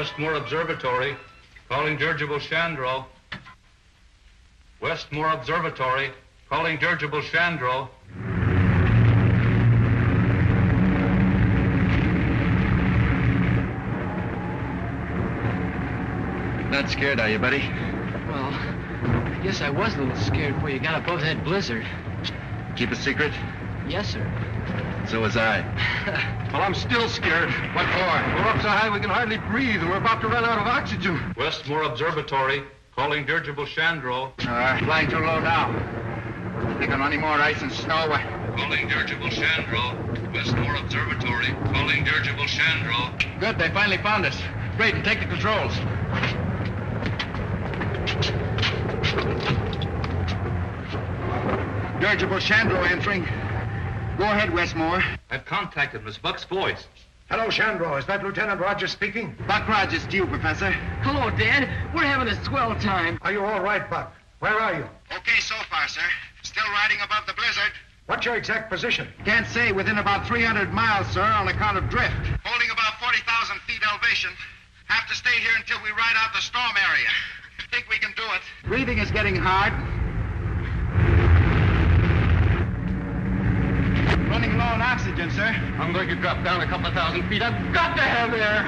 Westmore Observatory, calling dirigible Chandro. Westmore Observatory, calling dirigible Chandro. Not scared, are you, buddy? Well, I guess I was a little scared before you got above that blizzard. Keep a secret? Yes, sir. So was I. Well, I'm still scared. What for? We're up so high we can hardly breathe, and we're about to run out of oxygen. Westmore Observatory, calling dirigible Chandro. Flying too low now. Think on any more ice and snow? Calling dirigible Chandro. Westmore Observatory, calling dirigible Chandro. Good, they finally found us. Great, and take the controls. Dirigible Chandro entering. Go ahead, Westmore. I've contacted Miss Buck's voice. Hello, Chandro. Is that Lieutenant Rogers speaking? Buck Rogers to you, Professor. Hello, Dad. We're having a swell time. Are you all right, Buck? Where are you? Okay so far, sir. Still riding above the blizzard. What's your exact position? Can't say. Within about 300 miles, sir, on account of drift. Holding about 40,000 feet elevation. Have to stay here until we ride out the storm area. Think we can do it. Breathing is getting hard. Running low on oxygen, sir. I'm going to drop down a couple of thousand feet. I've got to have air.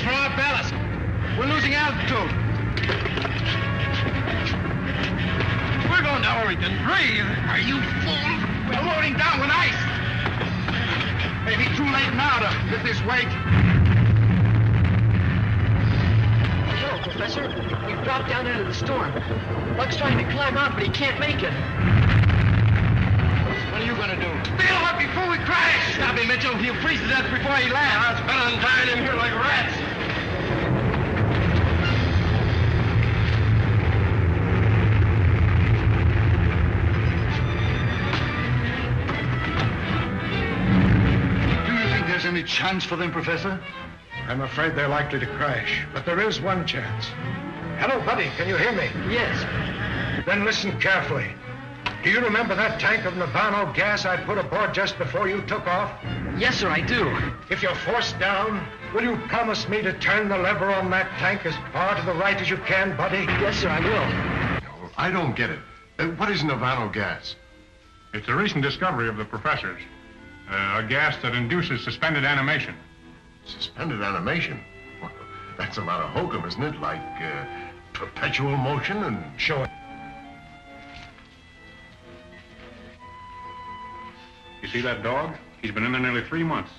Throw out ballast. We're losing altitude. We're going down where we can breathe. Are you fool? We're loading down with ice. Maybe too late now to lift this weight. No, Professor. We've dropped down into the storm. Buck's trying to climb out, but he can't make it. What are you going to do? Bail up before we crash. Stop him, Mitchell. He'll freeze to death before he lands. It's better than dying in here like rats. Do you think there's any chance for them, Professor? I'm afraid they're likely to crash, but there is one chance. Hello, buddy. Can you hear me? Yes. Then listen carefully. Do you remember that tank of Navano gas I put aboard just before you took off? Yes, sir, I do. If you're forced down, will you promise me to turn the lever on that tank as far to the right as you can, buddy? Yes, sir, I will. No, I don't get it. What is Navano gas? It's a recent discovery of the professor's. A gas that induces suspended animation. Suspended animation? Well, that's a lot of hokum, isn't it? Like perpetual motion and... Sure. You see that dog? He's been in there nearly 3 months.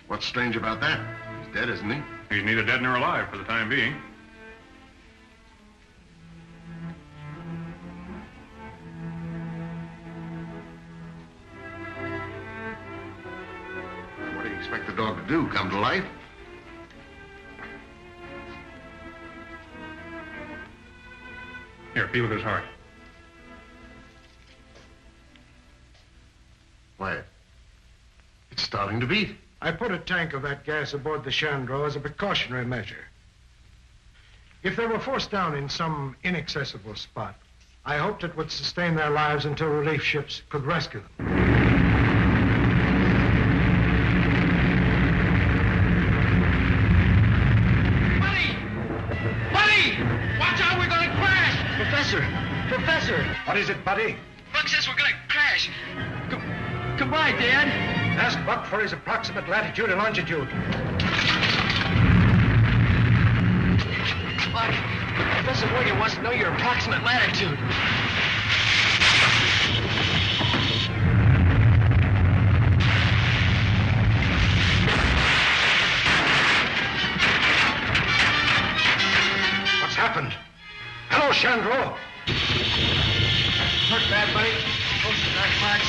What's strange about that? He's dead, isn't he? He's neither dead nor alive for the time being. What do you expect the dog to do? Come to life? Here, feel of his heart. Why, it's starting to beat. I put a tank of that gas aboard the Chandro as a precautionary measure. If they were forced down in some inaccessible spot, I hoped it would sustain their lives until relief ships could rescue them. Professor! What is it, buddy? Buck says we're gonna crash. Goodbye, Dad. Ask Buck for his approximate latitude and longitude. Buck, Professor Morgan wants to know your approximate latitude. What's happened? Hello, Chandro. Hurt bad, buddy? Oh, not much.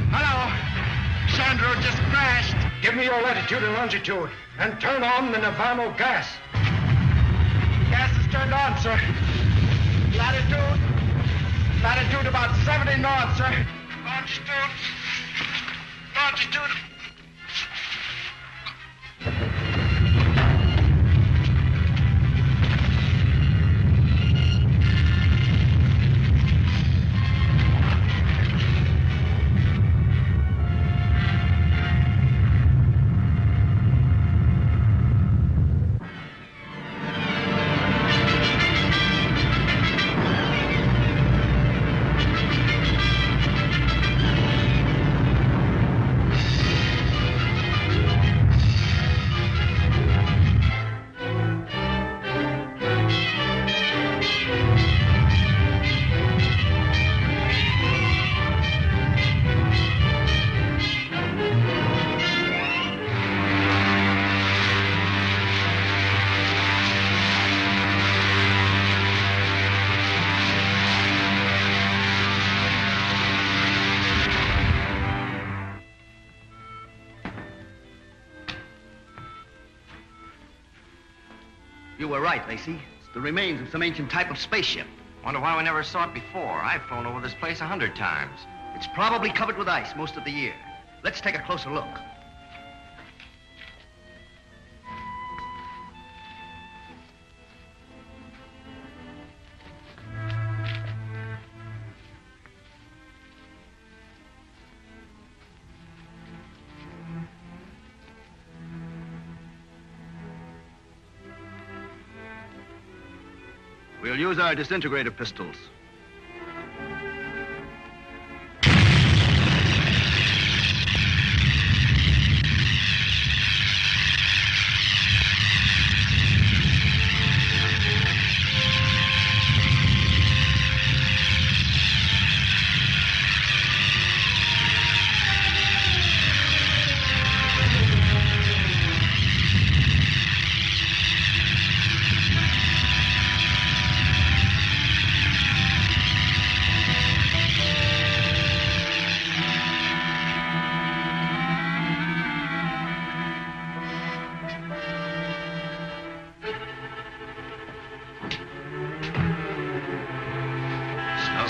Hello. Chandro just crashed. Give me your latitude and longitude, and turn on the Navano gas. Gas is turned on, sir. Latitude about 70 north, sir. You were right, Lacey. It's the remains of some ancient type of spaceship. Wonder why we never saw it before. I've flown over this place 100 times. It's probably covered with ice most of the year. Let's take a closer look. We'll use our disintegrator pistols.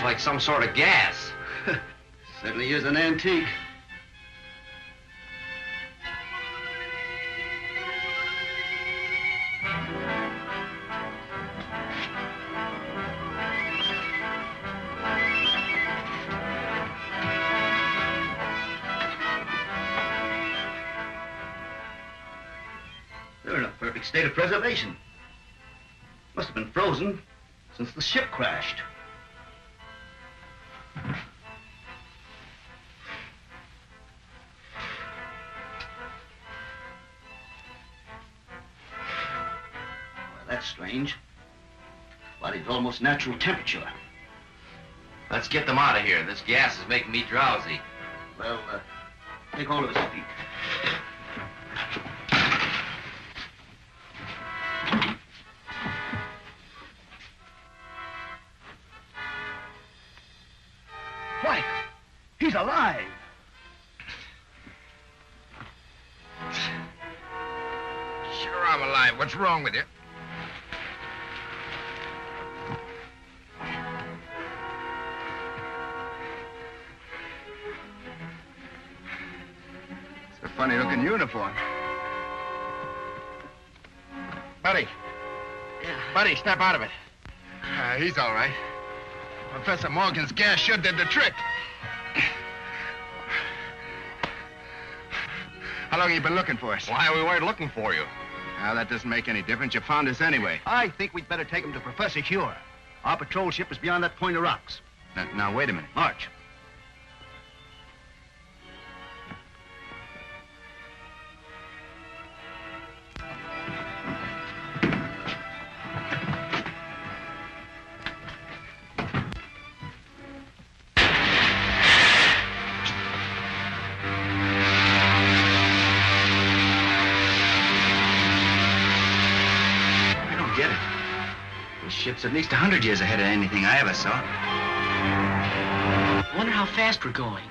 Like some sort of gas. Certainly is an antique. They're in a perfect state of preservation. Must have been frozen since the ship crashed. That's strange. Body's almost natural temperature. Let's get them out of here. This gas is making me drowsy. Well, take hold of his feet. Why, he's alive. Sure, I'm alive. What's wrong with you? It's a funny-looking uniform. Buddy. Yeah. Buddy, snap out of it. He's all right. Professor Morgan's gas sure did the trick. How long have you been looking for us? Why, we weren't looking for you. Well, that doesn't make any difference. You found us anyway. I think we'd better take him to Professor Huer. Our patrol ship is beyond that point of rocks. Now, wait a minute. March. Ship's at least 100 years ahead of anything I ever saw. Wonder how fast we're going.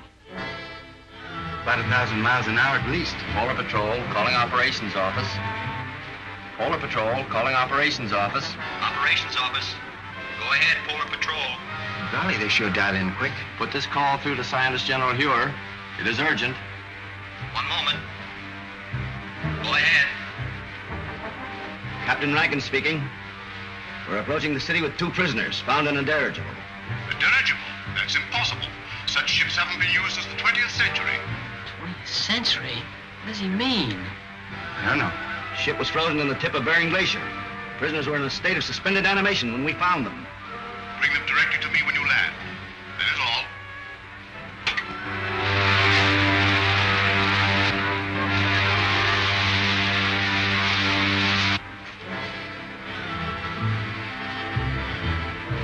About 1,000 miles an hour at least. Polar Patrol, calling Operations Office. Polar Patrol, calling Operations Office. Operations Office. Go ahead, Polar Patrol. Golly, they sure dial in quick. Put this call through to Scientist General Huer. It is urgent. One moment. Go ahead. Captain Rankin speaking. We're approaching the city with 2 prisoners found in a dirigible. A dirigible? That's impossible. Such ships haven't been used since the 20th century. 20th century? What does he mean? I don't know. The ship was frozen on the tip of Bering Glacier. Prisoners were in a state of suspended animation when we found them. Bring them directly to me when you land. That is all.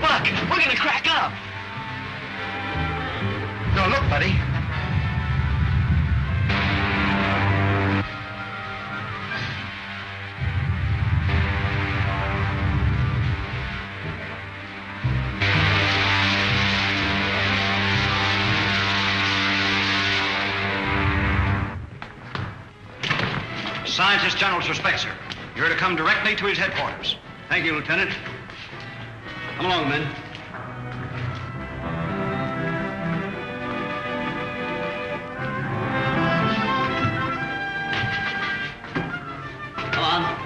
Look! We're gonna crack up! No, look, buddy. Scientist General suspects her. You're to come directly to his headquarters. Thank you, Lieutenant. Come along, men. Come on.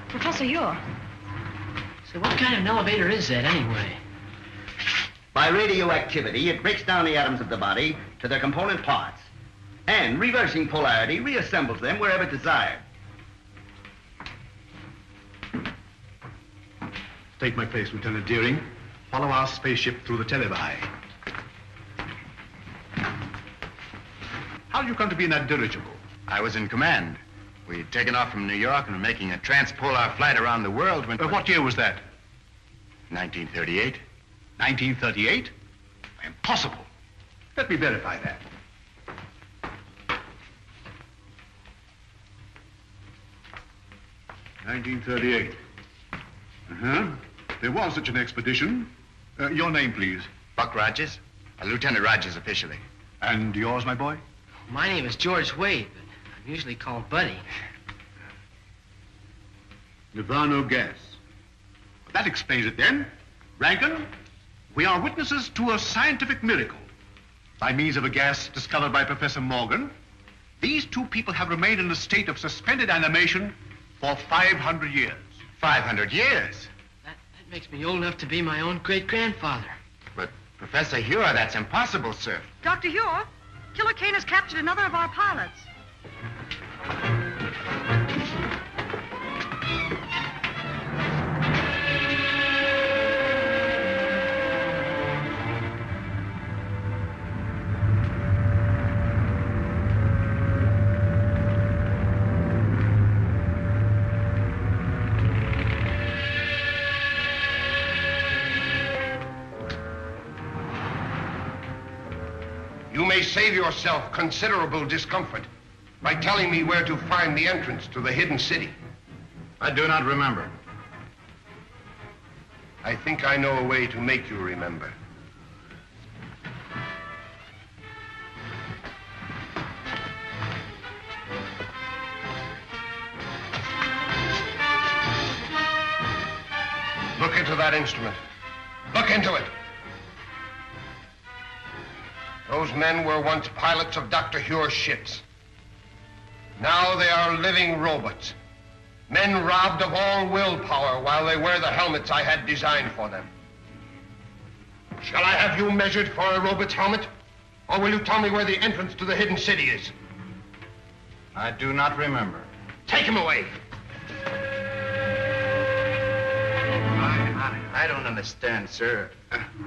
Professor Ure. So what kind of an elevator is that, anyway? By radioactivity, it breaks down the atoms of the body to their component parts, and reversing polarity reassembles them wherever desired. Take my place, Lieutenant Deering. Follow our spaceship through the televi. How did you come to be in that dirigible? I was in command. We'd taken off from New York and were making a transpolar flight around the world when... What year was that? 1938. 1938? Impossible. Let me verify that. (1938). There was such an expedition. Your name, please. Buck Rogers. Lieutenant Rogers officially. And yours, my boy? My name is George Wade, but I'm usually called Buddy. Nirvana gas. That explains it then. Rankin, we are witnesses to a scientific miracle. By means of a gas discovered by Professor Morgan, these two people have remained in a state of suspended animation for 500 years. 500 years? That makes me old enough to be my own great-grandfather. But, Professor Ure, that's impossible, sir. Dr. Ure, Killer Kane has captured another of our pilots. You may save yourself considerable discomfort by telling me where to find the entrance to the hidden city. I do not remember. I think I know a way to make you remember. Look into that instrument. Look into it. Those men were once pilots of Dr. Hure's ships. Now they are living robots. Men robbed of all willpower while they wear the helmets I had designed for them. Shall I have you measured for a robot's helmet? Or will you tell me where the entrance to the hidden city is? I do not remember. Take him away. I don't understand, sir.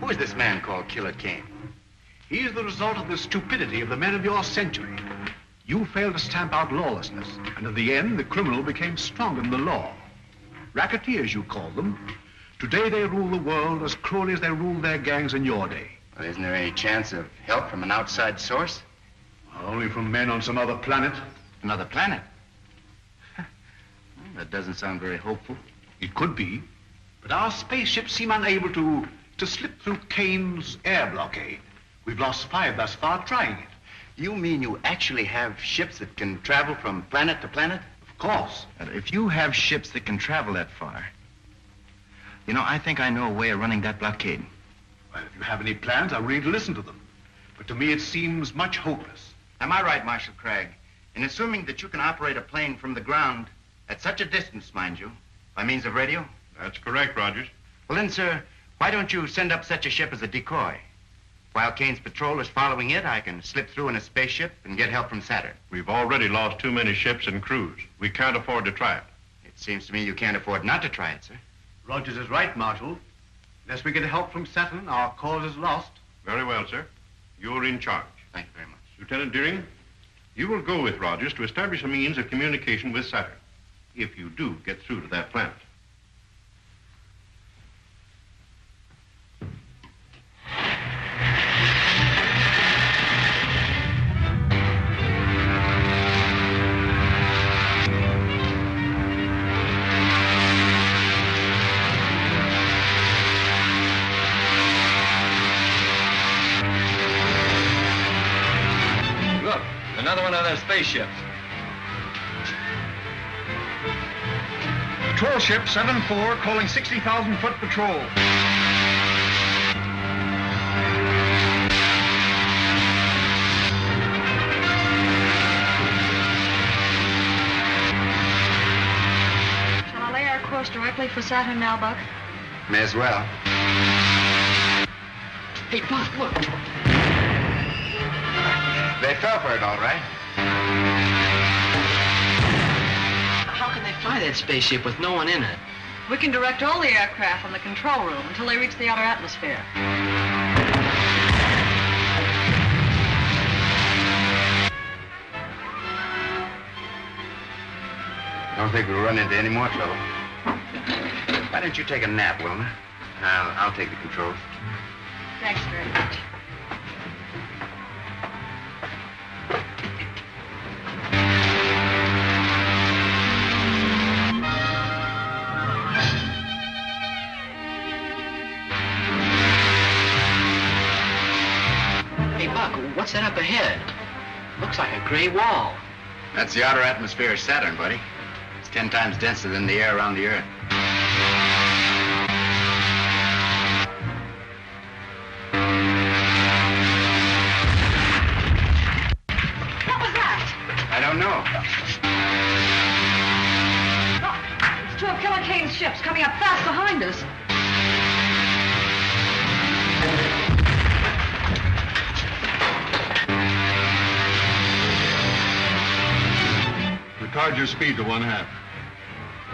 Who is this man called Killer Kane? He is the result of the stupidity of the men of your century. You failed to stamp out lawlessness, and in the end, the criminal became stronger than the law. Racketeers, you call them. Today, they rule the world as cruelly as they ruled their gangs in your day. Well, isn't there any chance of help from an outside source? Only from men on some other planet. Another planet? Well, that doesn't sound very hopeful. It could be, but our spaceships seem unable to slip through Kane's air blockade. We've lost 5 thus far trying it. You mean you actually have ships that can travel from planet to planet? Of course. And if you have ships that can travel that far, you know, I think I know a way of running that blockade. Well, if you have any plans, I'm ready to listen to them. But to me, it seems much hopeless. Am I right, Marshal Craig, in assuming that you can operate a plane from the ground at such a distance, mind you, by means of radio? That's correct, Rogers. Well, then, sir, why don't you send up such a ship as a decoy? While Kane's patrol is following it, I can slip through in a spaceship and get help from Saturn. We've already lost too many ships and crews. We can't afford to try it. It seems to me you can't afford not to try it, sir. Rogers is right, Marshal. Unless we get help from Saturn, our cause is lost. Very well, sir. You're in charge. Thank you very much. Lieutenant Deering, you will go with Rogers to establish a means of communication with Saturn, if you do get through to that planet. Another one of their spaceships. Patrol ship 7-4 calling 60,000-foot patrol. Shall I lay our course directly for Saturn now, Buck? May as well. Hey, Buck, look. They fell for it, all right. How can they fly that spaceship with no one in it? We can direct all the aircraft from the control room until they reach the outer atmosphere. Don't think we'll run into any more trouble. Why don't you take a nap, Wilma? I'll take the controls. Thanks very much. Hey, Buck, what's that up ahead? Looks like a gray wall. That's the outer atmosphere of Saturn, buddy. It's 10 times denser than the air around the Earth. What was that? I don't know. Look, it's two of Killer Kane's ships coming up fast behind us. Retard your speed to 1/2.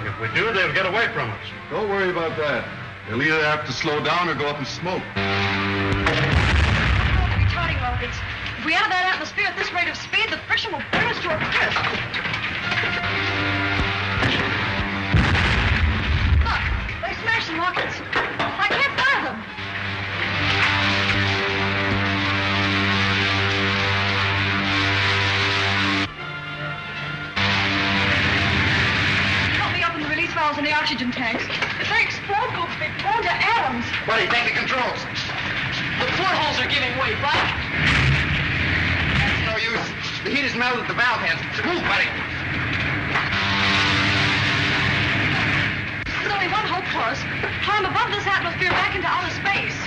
If we do, they'll get away from us. Don't worry about that. They'll either have to slow down or go up in smoke. Retarding rockets. If we enter that atmosphere at this rate of speed, the friction will bring us to a crisp. Look, they smashed some rockets. I can't fire them. Help me open the release valves in the oxygen tanks. If they explode, we'll be blown to atoms. Buddy, take the controls. The portholes are giving way, Buck. That's no use. The heat has melted the valve heads. Move, buddy. There's only one hope for us. Climb above this atmosphere back into outer space.